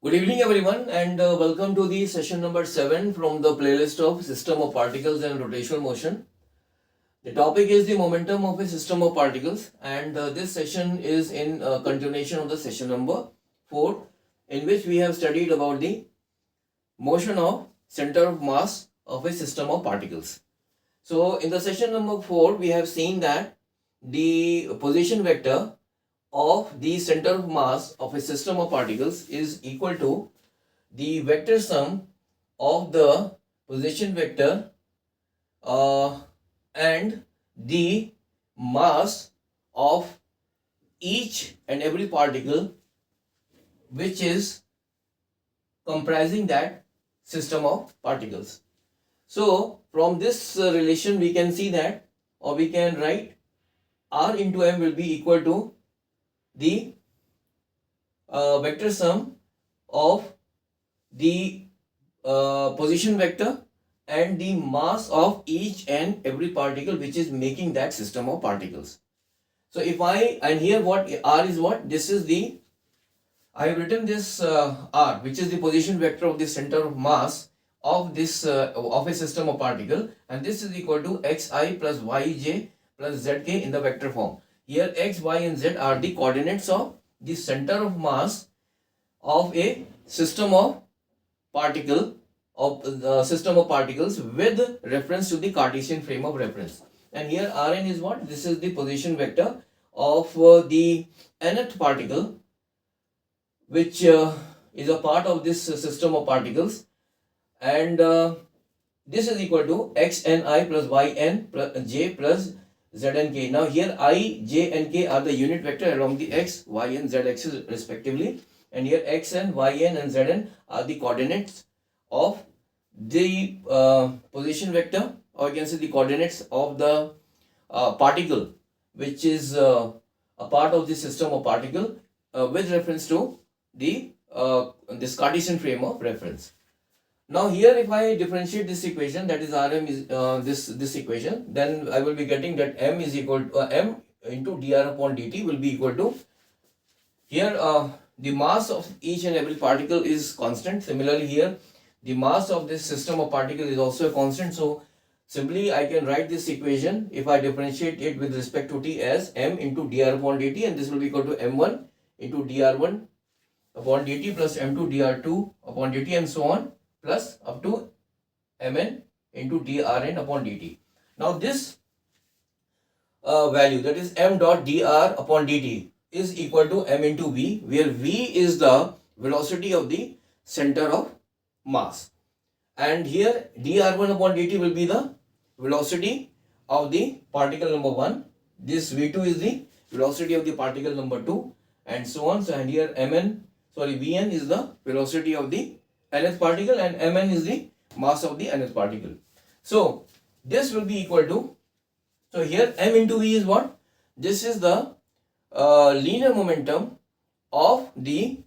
Good evening, everyone, and welcome to the session number 7 from the playlist of System of Particles and Rotational Motion. The topic is the momentum of a system of particles, and this session is in continuation of the session number 4, in which we have studied about the motion of center of mass of a system of particles. So, in the session number 4, we have seen that the position vector of the center of mass of a system of particles is equal to the vector sum of the position vector and the mass of each and every particle which is comprising that system of particles. So from this relation we can see that, or we can write, R into M will be equal to the vector sum of the position vector and the mass of each and every particle which is making that system of particles. So if and here what R is, what this is the, I have written this R, which is the position vector of the center of mass of this of a system of particle, and this is equal to xi plus yj plus zk in the vector form. Here x, y and z are the coordinates of the center of mass of a system of particles with reference to the Cartesian frame of reference. And here Rn is what? This is the position vector of the nth particle which is a part of this system of particles, and this is equal to xni plus yn plus j plus znk. Now here I, j and k are the unit vector along the x, y and z axis respectively, and here xn, yn and zn are the coordinates of the position vector, or you can say the coordinates of the particle which is a part of the system of particle with reference to the this Cartesian frame of reference. Now here if I differentiate this equation, that is Rm is this equation, then I will be getting that m is equal to m into dr upon dt will be equal to, here the mass of each and every particle is constant. Similarly here the mass of this system of particle is also a constant. So simply I can write this equation, if I differentiate it with respect to t, as m into dr upon dt, and this will be equal to m1 into dr1 upon dt plus m2 dr2 upon dt and so on, plus up to mn into drn upon dt. Now this value, that is m dot dr upon dt, is equal to m into v, where v is the velocity of the center of mass, and here dr1 upon dt will be the velocity of the particle number 1, this v2 is the velocity of the particle number 2, and so on. So and here vn is the velocity of the nth particle, and mn is the mass of the nth particle. So this will be equal to, so here m into v is what? This is the linear momentum of the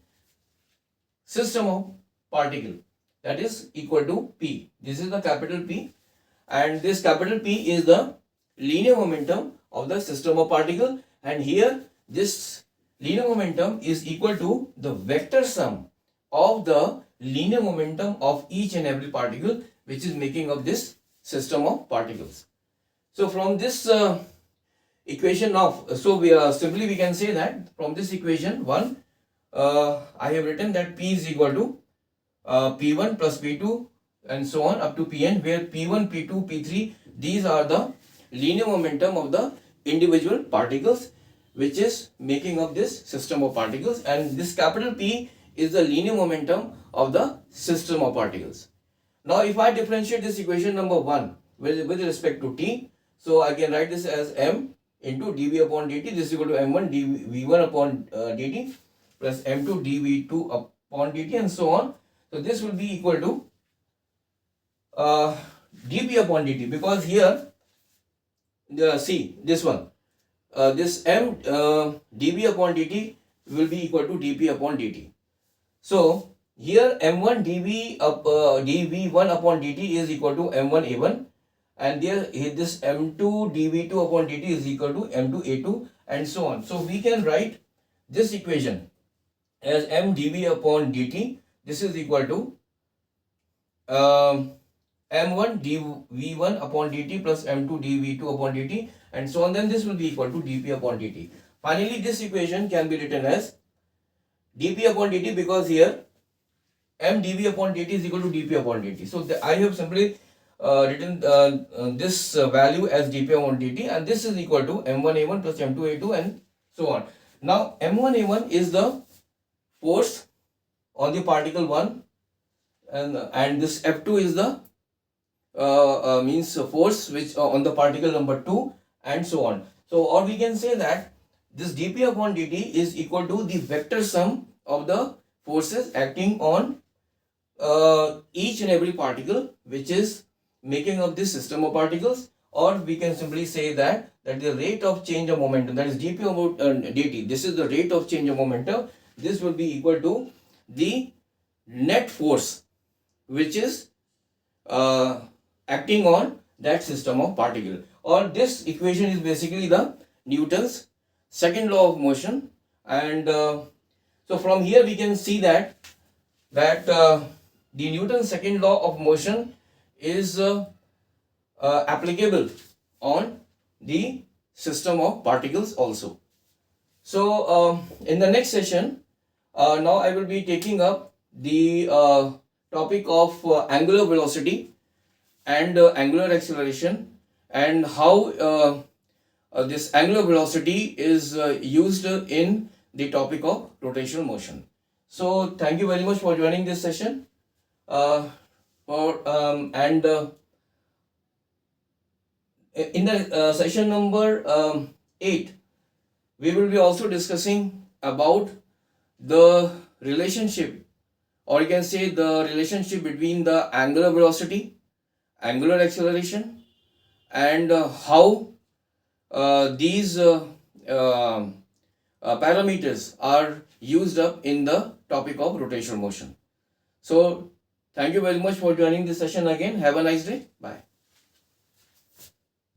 system of particle, that is equal to p. This is the capital P, and this capital P is the linear momentum of the system of particle, and here this linear momentum is equal to the vector sum of the linear momentum of each and every particle which is making up this system of particles. So from this equation of, so we simply we can say that from this equation 1 I have written that P is equal to P1 plus P2 and so on up to Pn, where P1, P2, P3, these are the linear momentum of the individual particles which is making up this system of particles, and this capital P is the linear momentum of the system of particles. Now if I differentiate this equation number 1 with respect to t, so I can write this as m into dv upon dt, this is equal to m1 dv1 upon dt plus m2 dv2 upon dt and so on. So this will be equal to dp upon dt, because here see this one, this m dv upon dt will be equal to dp upon dt. So here m1 dv1 upon dt is equal to m1 a1, and there this m2 dv2 upon dt is equal to m2 a2 and so on. So we can write this equation as m dv upon dt this is equal to m1 dv1 upon dt plus m2 dv2 upon dt and so on. Then this will be equal to dp upon dt. Finally, this equation can be written as dp upon dt, because here m dv upon dt is equal to dp upon dt. So I have simply written this value as dp upon dt, and this is equal to m1a1 plus m2a2 and so on. Now m1a1 is the force on the particle 1, and this f2 is the means force which on the particle number 2 and so on. So or we can say that this dp upon dt is equal to the vector sum of the forces acting on each and every particle which is making up this system of particles, or we can simply say that the rate of change of momentum, that is dp about dt, this is the rate of change of momentum. This will be equal to the net force which is acting on that system of particle, or this equation is basically the Newton's second law of motion. And so from here we can see that the Newton's second law of motion is applicable on the system of particles also. So in the next session, now I will be taking up the topic of angular velocity and angular acceleration, and how this angular velocity is used in the topic of rotational motion. So thank you very much for joining this session. In the session number 8, we will be also discussing about the relationship, or you can say the relationship between the angular velocity, angular acceleration, and how these parameters are used up in the topic of rotational motion. So thank you very much for joining this session again. Have a nice day. Bye.